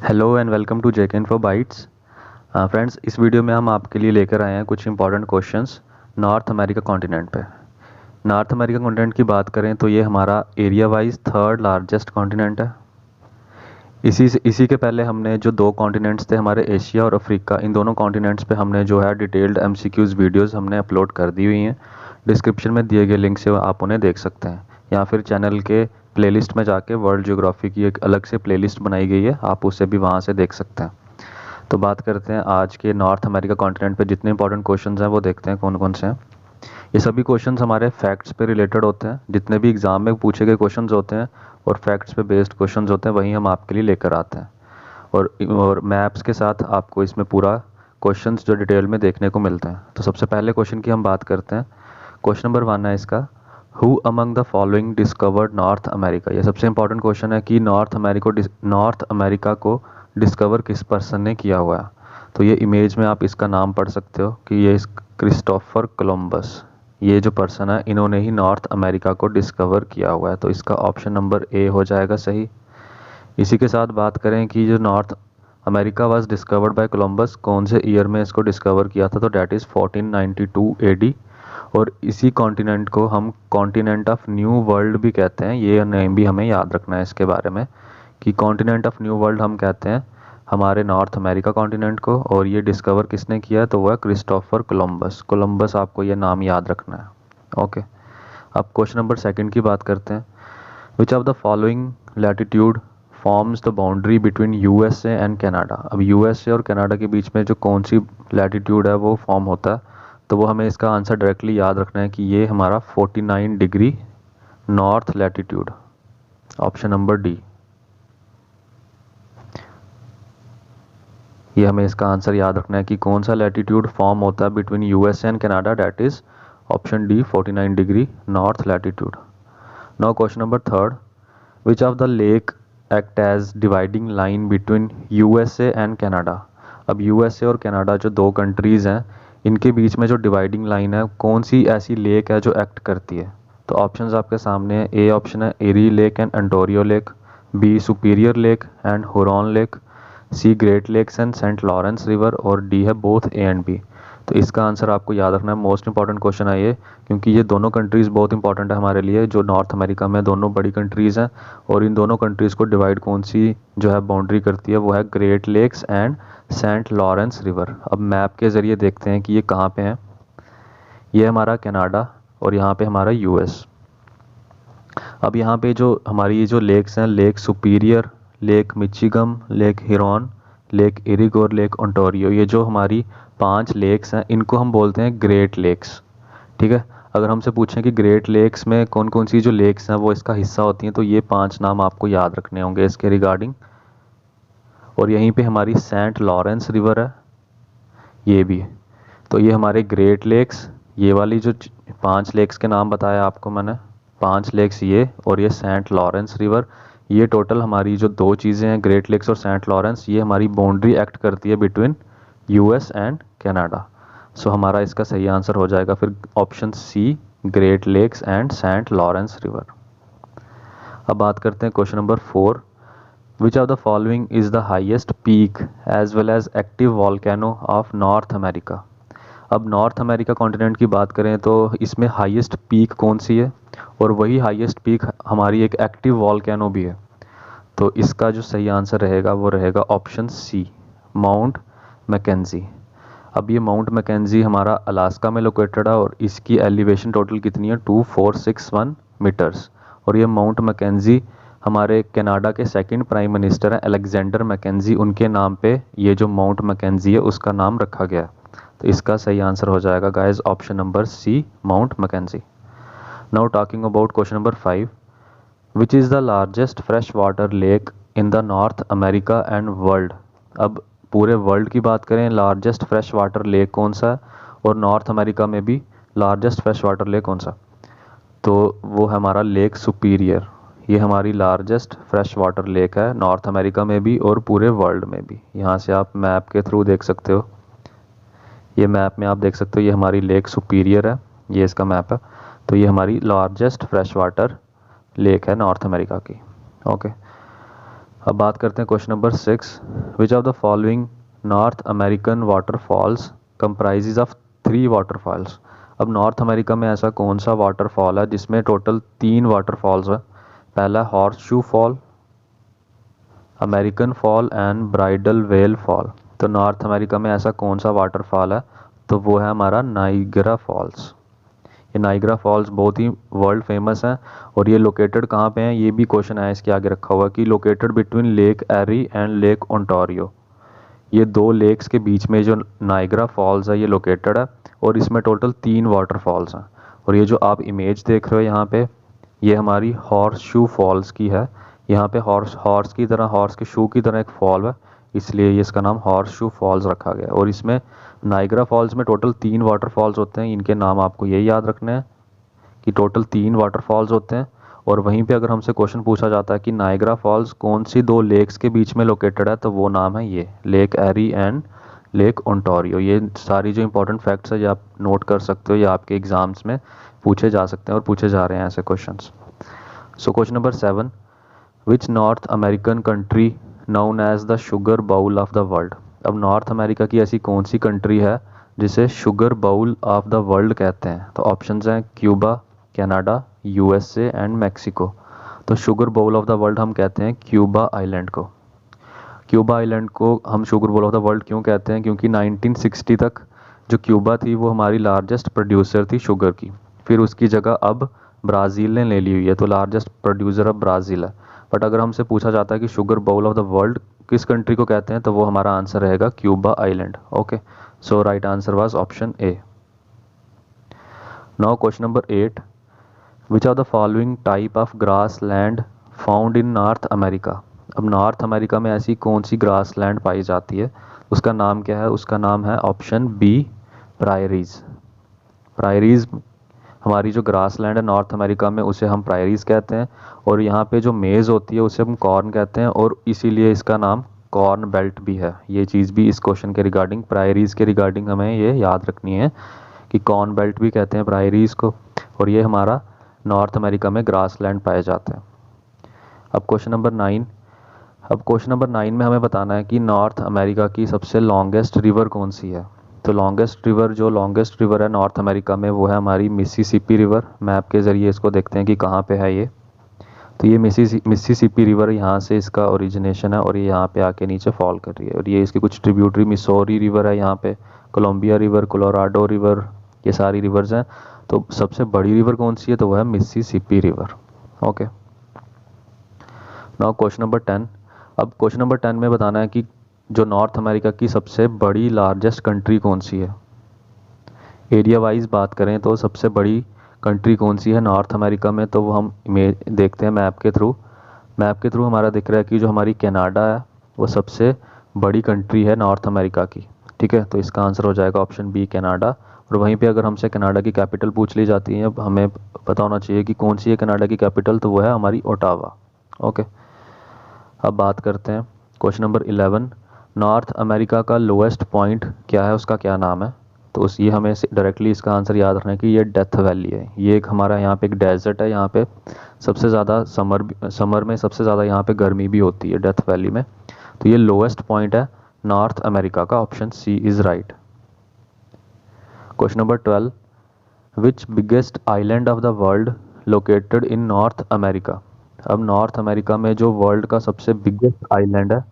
Hello and welcome to JK info bytes. Friends, इस video में हम आपके लिए लेकर आए हैं कुछ important questions North America continent पे। नॉर्थ अमेरिका कॉन्टिनेंट की बात करें तो ये हमारा area wise third largest continent है। इसी के पहले हमने जो दो कॉन्टिनेंट्स थे हमारे एशिया और अफ्रीका, इन दोनों कॉन्टिनेंट्स पे हमने जो है डिटेल्ड एमसीक्यूज़ वीडियोस हमने अपलोड कर दी हुई हैं। डिस्क्रिप्शन में दिए गए लिंक से आप उन्हें देख सकते हैं, या फिर चैनल के प्लेलिस्ट में जाके वर्ल्ड ज्योग्राफी की एक अलग से प्लेलिस्ट बनाई गई है, आप उसे भी वहाँ से देख सकते हैं। तो बात करते हैं आज के नॉर्थ अमेरिका कॉन्टिनेंट पे जितने इंपॉर्टेंट क्वेश्चंस हैं वो देखते हैं कौन कौन से हैं। ये सभी क्वेश्चंस हमारे फैक्ट्स पे रिलेटेड होते हैं, जितने भी एग्जाम में पूछे गए क्वेश्चंस होते हैं और फैक्ट्स पे बेस्ड क्वेश्चंस होते हैं वही हम आपके लिए लेकर आते हैं। और मैप्स के साथ आपको इसमें पूरा क्वेश्चंस जो डिटेल में देखने को मिलते हैं। तो सबसे पहले क्वेश्चन की हम बात करते हैं। क्वेश्चन नंबर 1 है इसका, who among the following discovered north America. ये सबसे इंपॉर्टेंट क्वेश्चन है कि नॉर्थ अमेरिका को डिस्कवर किस पर्सन ने किया हुआ है। तो ये इमेज में आप इसका नाम पढ़ सकते हो कि ये क्रिस्टोफर कोलंबस, ये जो पर्सन है इन्होंने ही नॉर्थ अमेरिका को डिस्कवर किया हुआ है। तो इसका ऑप्शन नंबर ए हो जाएगा सही। इसी के साथ बात करें कि जो north America was discovered by Columbus, कौन से ईयर में इसको डिस्कवर किया था, तो डैट इज़ 1492 एडी। और इसी कॉन्टिनेंट को हम कॉन्टिनेंट ऑफ न्यू वर्ल्ड भी कहते हैं। ये नेम भी हमें याद रखना है इसके बारे में कि कॉन्टिनेंट ऑफ न्यू वर्ल्ड हम कहते हैं हमारे नॉर्थ अमेरिका कॉन्टिनेंट को। और ये डिस्कवर किसने किया है, तो वह क्रिस्टोफर कोलंबस। कोलंबस आपको ये नाम याद रखना है। ओके, अब क्वेश्चन नंबर 2 की बात करते हैं। विच of the following latitude forms the boundary between USA and Canada. अब यूएसए और कनाडा के बीच में जो कौन सी लैटिट्यूड है वो फॉर्म होता है, तो वो हमें इसका आंसर डायरेक्टली याद रखना है कि ये हमारा 49 degree north latitude, option number D. ये हमें इसका आंसर याद रखना है कि कौन सा लैटिट्यूड फॉर्म होता है between USA and Canada, that is option D 49 degree north latitude. Now question number 3, which of the lake act as dividing line between USA and Canada. अब यूएसए और कनाडा जो दो कंट्रीज़ हैं इनके बीच में जो डिवाइडिंग लाइन है, कौन सी ऐसी लेक है जो एक्ट करती है। तो ऑप्शंस आपके सामने है। ए ऑप्शन है Erie lake and Ontario lake, B Superior lake and Huron lake, C Great Lakes and Saint Lawrence river, और डी है बोथ ए एंड बी। तो इसका आंसर आपको याद रखना है। मोस्ट इंपॉर्टेंट क्वेश्चन है ये, क्योंकि ये दोनों कंट्रीज़ बहुत इंपॉर्टेंट है हमारे लिए। जो नॉर्थ अमेरिका में दोनों बड़ी कंट्रीज़ हैं और इन दोनों कंट्रीज़ को डिवाइड कौन सी जो है बाउंड्री करती है, वो है Great Lakes and Saint Lawrence River. अब मैप के ज़रिए देखते हैं कि ये कहाँ पे हैं। ये हमारा कनाडा और यहाँ पे हमारा यूएस। अब यहाँ पे जो हमारी जो लेक्स हैं, lake Superior, lake Michigan, lake Huron, lake Erie और लेक ओंटारियो, ये जो हमारी 5 लेक्स हैं इनको हम बोलते हैं ग्रेट लेक्स। ठीक है, अगर हमसे पूछें कि ग्रेट लेक्स में कौन कौन सी जो लेक्स हैं वो इसका हिस्सा होती हैं, तो ये 5 नाम आपको याद रखने होंगे इसके रिगार्डिंग। और यहीं पे हमारी सेंट लॉरेंस रिवर है, ये भी। तो ये हमारे ग्रेट लेक्स, ये वाली जो 5 लेक्स के नाम बताया आपको मैंने, 5 लेक्स ये, और ये सेंट लॉरेंस रिवर। ये टोटल हमारी जो दो चीज़ें हैं, ग्रेट लेक्स और सेंट लॉरेंस, ये हमारी बाउंड्री एक्ट करती है between US and Canada. So हमारा इसका सही आंसर हो जाएगा फिर option C, Great Lakes and Saint Lawrence River. अब बात करते हैं question number 4, which of the following is the highest peak as well as active volcano of North America. अब नॉर्थ अमेरिका कॉन्टिनेंट की बात करें तो इसमें हाईएस्ट पीक कौन सी है, और वही हाईएस्ट पीक हमारी एक एक्टिव वॉल्केनो भी है। तो इसका जो सही आंसर रहेगा वो रहेगा ऑप्शन सी, माउंट मैकेंजी। अब ये माउंट मैकेंजी हमारा अलास्का में लोकेटेड है और इसकी एलिवेशन टोटल कितनी है, 2461 मीटर्स। और ये माउंट मैकेंजी हमारे कनाडा के सेकंड प्राइम मिनिस्टर हैं अलेक्जेंडर मैकेंजी, उनके नाम पे ये जो माउंट मैकेंजी है उसका नाम रखा गया है। तो इसका सही आंसर हो जाएगा guys option number C, Mount Mackenzie. Now talking about question number 5, which is the largest fresh water lake in the North America and world. अब पूरे वर्ल्ड की बात करें, लार्जेस्ट फ्रेश वाटर लेक कौन सा है, और नॉर्थ अमेरिका में भी लार्जेस्ट फ्रेश वाटर लेक कौन सा, तो वो है हमारा लेक सुपीरियर। ये हमारी लार्जेस्ट फ्रेश वाटर लेक है नॉर्थ अमेरिका में भी और पूरे वर्ल्ड में भी। यहाँ से आप मैप के थ्रू देख सकते हो, ये मैप में आप देख सकते हो ये हमारी लेक सुपीरियर है, ये इसका मैप है। तो ये हमारी लार्जेस्ट फ्रेश वाटर लेक है नॉर्थ अमेरिका की। ओके, अब बात करते हैं question number 6। Which of the following north American waterfalls comprises of 3 waterfalls. अब नॉर्थ अमेरिका में ऐसा कौन सा वाटरफॉल है जिसमें टोटल 3 वाटरफॉल्स है। पहला horse shoe fall, American fall and bridal well fall. तो नॉर्थ अमेरिका में ऐसा कौन सा वाटरफॉल है, तो वो है हमारा नाइग्रा फॉल्स। ये नाइग्रा फॉल्स बहुत ही वर्ल्ड फेमस है और ये लोकेटेड कहाँ पे है, ये भी क्वेश्चन है इसके आगे रखा हुआ कि located between Lake Erie and Lake Ontario. ये 2 लेक्स के बीच में जो नाइग्रा फॉल्स है ये लोकेटेड है और इसमें टोटल 3 वाटरफॉल्स हैं। और ये जो आप इमेज देख रहे हो यहाँ पे, ये हमारी हॉर्स शू फॉल्स की है। यहाँ पे हॉर्स की तरह, हॉर्स के शू की तरह एक फॉल है, इसलिए ये इसका नाम हॉर्स शू फॉल्स रखा गया। और इसमें नाइग्रा फॉल्स में टोटल 3 वाटरफॉल्स होते हैं। इनके नाम आपको यही याद रखने हैं कि टोटल 3 वाटरफॉल्स होते हैं। और वहीं पे अगर हमसे क्वेश्चन पूछा जाता है कि नाइग्रा फॉल्स कौन सी 2 लेक्स के बीच में लोकेटेड है, तो वो नाम है ये Lake Erie and Lake Ontario. ये सारी जो इंपॉर्टेंट फैक्ट्स है ये आप नोट कर सकते हो, ये आपके एग्जाम्स में पूछे जा सकते हैं और पूछे जा रहे हैं ऐसे questions. So question number 7। Which North American country known as the sugar bowl of the world. अब नॉर्थ अमेरिका की ऐसी कौन सी कंट्री है जिसे sugar bowl of the world कहते हैं। तो ऑप्शंस हैं Cuba, Canada, USA and Mexico. तो sugar bowl of the world हम कहते हैं क्यूबा आइलैंड को। क्यूबा आइलैंड को हम sugar bowl of the world क्यों कहते हैं, क्योंकि 1960 तक जो क्यूबा थी वो हमारी लार्जेस्ट प्रोड्यूसर थी शुगर की। फिर उसकी जगह अब ब्राज़ील ने ले ली हुई है, तो लार्जेस्ट प्रोड्यूसर अब ब्राज़ील है। बट अगर हमसे पूछा जाता है कि sugar bowl of the world किस कंट्री को कहते हैं, तो वो हमारा आंसर रहेगा Cuba island. Okay, so right answer was option A. Now question number 8। Which of the following type of grassland found in North America. अब North America में ऐसी कौन सी ग्रास लैंड पाई जाती है, उसका नाम क्या है, उसका नाम है ऑप्शन बी प्रायरीज। प्रायरीज हमारी जो ग्रास लैंड है नॉर्थ अमेरिका में उसे हम प्रायरीज कहते हैं। और यहाँ पे जो मेज़ होती है उसे हम कॉर्न कहते हैं और इसीलिए इसका नाम कॉर्न बेल्ट भी है। ये चीज़ भी इस क्वेश्चन के रिगार्डिंग, प्रायरीज के रिगार्डिंग हमें ये याद रखनी है कि कॉर्न बेल्ट भी कहते हैं प्रायरीज को, और ये हमारा नॉर्थ अमेरिका में ग्रास लैंड पाए जाते हैं। अब क्वेश्चन नंबर 9। अब क्वेश्चन नंबर 9 में हमें बताना है कि नॉर्थ अमेरिका की सबसे लॉन्गेस्ट रिवर कौन सी है। तो लॉन्गेस्ट रिवर है नॉर्थ अमेरिका में वो है हमारी मिसिसिपी रिवर। मैप के ज़रिए इसको देखते हैं कि कहाँ पे है ये। तो ये मिसिसिपी रिवर, यहाँ से इसका ओरिजिनेशन है और ये यहाँ पे आके नीचे फॉल कर रही है। और ये इसकी कुछ ट्रिब्यूटरी मिसौरी रिवर है, यहाँ पे कोलंबिया रिवर, कोलोराडो रिवर, ये सारी रिवर्स हैं। तो सबसे बड़ी रिवर कौन सी है, तो वह है Mississippi river. Okay, now question number 10। अब क्वेश्चन नंबर 10 में बताना है कि जो नॉर्थ अमेरिका की सबसे बड़ी लार्जेस्ट कंट्री कौन सी है। एरिया वाइज बात करें तो सबसे बड़ी कंट्री कौन सी है नॉर्थ अमेरिका में, तो वो हम देखते हैं मैप के थ्रू। मैप के थ्रू हमारा दिख रहा है कि जो हमारी कनाडा है वो सबसे बड़ी कंट्री है नॉर्थ अमेरिका की। ठीक है, तो इसका आंसर हो जाएगा ऑप्शन बी कनाडा। और वहीं पे अगर हमसे कनाडा की कैपिटल पूछ ली जाती है, अब हमें पता होना चाहिए कि कौन सी है कनाडा की कैपिटल, तो वो है हमारी ओटावा। ओके, अब बात करते हैं क्वेश्चन नंबर 11। नॉर्थ अमेरिका का लोएस्ट पॉइंट क्या है, उसका क्या नाम है। तो उस ये हमें डायरेक्टली इसका आंसर याद रखना है कि ये डेथ वैली है। ये एक हमारा यहाँ पे एक डेजर्ट है, यहाँ पे सबसे ज़्यादा समर में सबसे ज़्यादा यहाँ पे गर्मी भी होती है डेथ वैली में। तो ये लोएस्ट पॉइंट है नॉर्थ अमेरिका का, option C is right. Question number 12। Which biggest island of the world located in North America. अब नॉर्थ अमेरिका में जो वर्ल्ड का सबसे बिगेस्ट आइलैंड है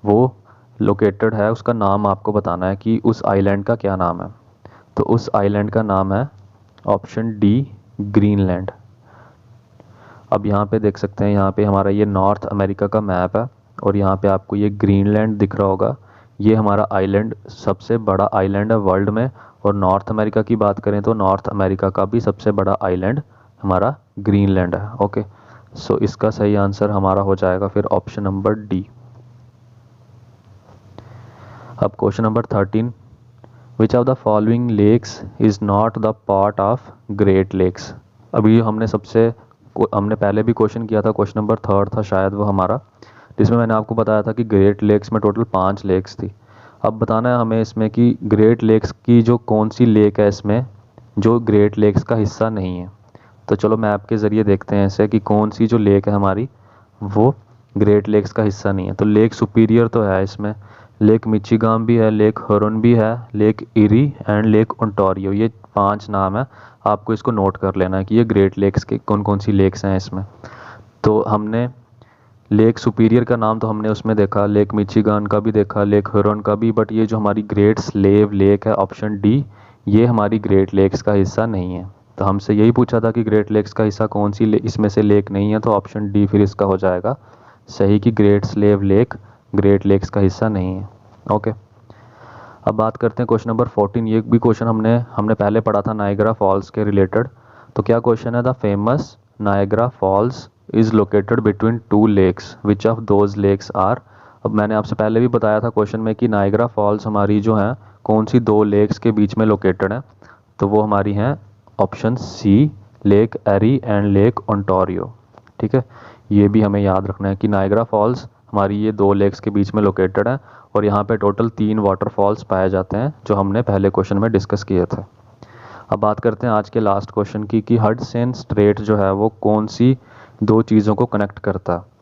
वो लोकेटेड है, उसका नाम आपको बताना है कि उस आइलैंड का क्या नाम है। तो उस आइलैंड का नाम है ऑप्शन डी ग्रीनलैंड। अब यहाँ पे देख सकते हैं, यहाँ पे हमारा ये नॉर्थ अमेरिका का मैप है और यहाँ पे आपको ये ग्रीनलैंड दिख रहा होगा। ये हमारा आइलैंड सबसे बड़ा आइलैंड है वर्ल्ड में। और नॉर्थ अमेरिका की बात करें तो नॉर्थ अमेरिका का भी सबसे बड़ा आइलैंड हमारा ग्रीनलैंड है। ओके, सो इसका सही आंसर हमारा हो जाएगा फिर ऑप्शन नंबर डी। अब question number 13। Which of the following lakes is not the part of Great Lakes. अभी हमने पहले भी क्वेश्चन किया था, क्वेश्चन नंबर 3 था शायद वो हमारा, जिसमें मैंने आपको बताया था कि ग्रेट लेक्स में टोटल 5 लेक्स थी। अब बताना है हमें इसमें कि ग्रेट लेक्स की जो कौन सी लेक है इसमें जो ग्रेट लेक्स का हिस्सा नहीं है। तो चलो मैप के ज़रिए देखते हैं ऐसे कि कौन सी जो लेक है हमारी वो ग्रेट लेक्स का हिस्सा नहीं है। तो लेक सुपीरियर तो है इसमें, लेक मिचिगान भी है, लेक हुरॉन भी है, lake eri and Lake Ontario, ये 5 नाम है। आपको इसको नोट कर लेना है कि ये ग्रेट लेक्स के कौन कौन सी लेक्स हैं इसमें। तो हमने लेक सुपीरियर का नाम तो हमने उसमें देखा, लेक मिचिगान का भी देखा, लेक हुरॉन का भी, बट ये जो हमारी ग्रेट स्लेव लेक है ऑप्शन डी, ये हमारी ग्रेट लेक्स का हिस्सा नहीं है। तो हमसे यही पूछा था कि ग्रेट लेक्स का हिस्सा कौन सी इसमें से लेक नहीं है, तो ऑप्शन डी फिर इसका हो जाएगा सही कि Great Slave Lake Great Lakes का हिस्सा नहीं है। ओके, अब बात करते हैं क्वेश्चन नंबर 14। ये भी क्वेश्चन हमने पहले पढ़ा था नायग्रा फॉल्स के रिलेटेड। तो क्या क्वेश्चन है, the famous Niagara Falls is located between 2 lakes, which of those lakes are. अब मैंने आपसे पहले भी बताया था क्वेश्चन में कि नायग्रा फॉल्स हमारी जो है कौन सी 2 लेक्स के बीच में लोकेटेड है, तो वो हमारी हैं option C, Lake Erie and Lake Ontario. ठीक है, ये भी हमें याद रखना है कि नायग्रा फॉल्स हमारी ये 2 लेक्स के बीच में लोकेटेड है और यहाँ पे टोटल 3 वाटरफॉल्स पाए जाते हैं जो हमने पहले क्वेश्चन में डिस्कस किए थे। अब बात करते हैं आज के लास्ट क्वेश्चन की कि हडसन स्ट्रेट जो है वो कौन सी 2 चीज़ों को कनेक्ट करता है।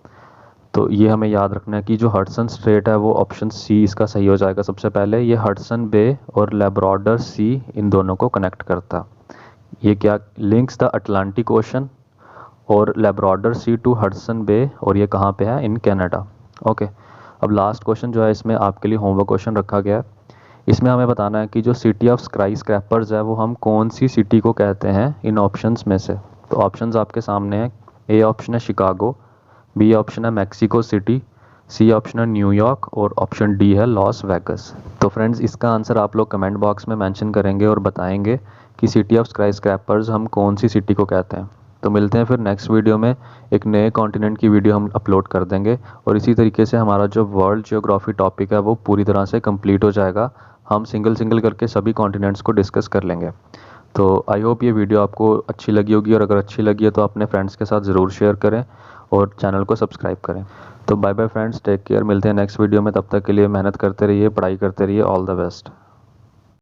तो ये हमें याद रखना है कि जो हडसन स्ट्रेट है वो ऑप्शन सी इसका सही हो जाएगा। सबसे पहले ये हडसन बे और लैब्राडोर सी इन दोनों को कनेक्ट करता है। ये क्या लिंक्स द अटलांटिक ओशन और Labrador Sea to Hudson Bay, और ये कहाँ पे है, इन कनाडा। ओके, अब लास्ट क्वेश्चन जो है इसमें आपके लिए होमवर्क क्वेश्चन रखा गया है। इसमें हमें बताना है कि जो सिटी ऑफ स्काई स्क्रैपर्स है वो हम कौन सी सिटी को कहते हैं इन ऑप्शंस में से। तो ऑप्शंस आपके सामने हैं। ए ऑप्शन है शिकागो, बी ऑप्शन है मैक्सिको सिटी, सी ऑप्शन है न्यूयॉर्क और ऑप्शन डी है लॉस वेगस। तो फ्रेंड्स इसका आंसर आप लोग कमेंट बॉक्स में मेंशन करेंगे और बताएंगे कि सिटी ऑफ स्काई स्क्रैपर्स हम कौन सी सिटी को कहते हैं। तो मिलते हैं फिर नेक्स्ट वीडियो में, एक नए कॉन्टिनेंट की वीडियो हम अपलोड कर देंगे और इसी तरीके से हमारा जो वर्ल्ड जियोग्राफी टॉपिक है वो पूरी तरह से कंप्लीट हो जाएगा। हम सिंगल सिंगल करके सभी कॉन्टिनेंट्स को डिस्कस कर लेंगे। तो आई होप ये वीडियो आपको अच्छी लगी होगी, और अगर अच्छी लगी है तो अपने फ्रेंड्स के साथ ज़रूर शेयर करें और चैनल को सब्सक्राइब करें। तो bye bye friends, take care, मिलते हैं नेक्स्ट वीडियो में। तब तक के लिए मेहनत करते रहिए, पढ़ाई करते रहिए। All the best.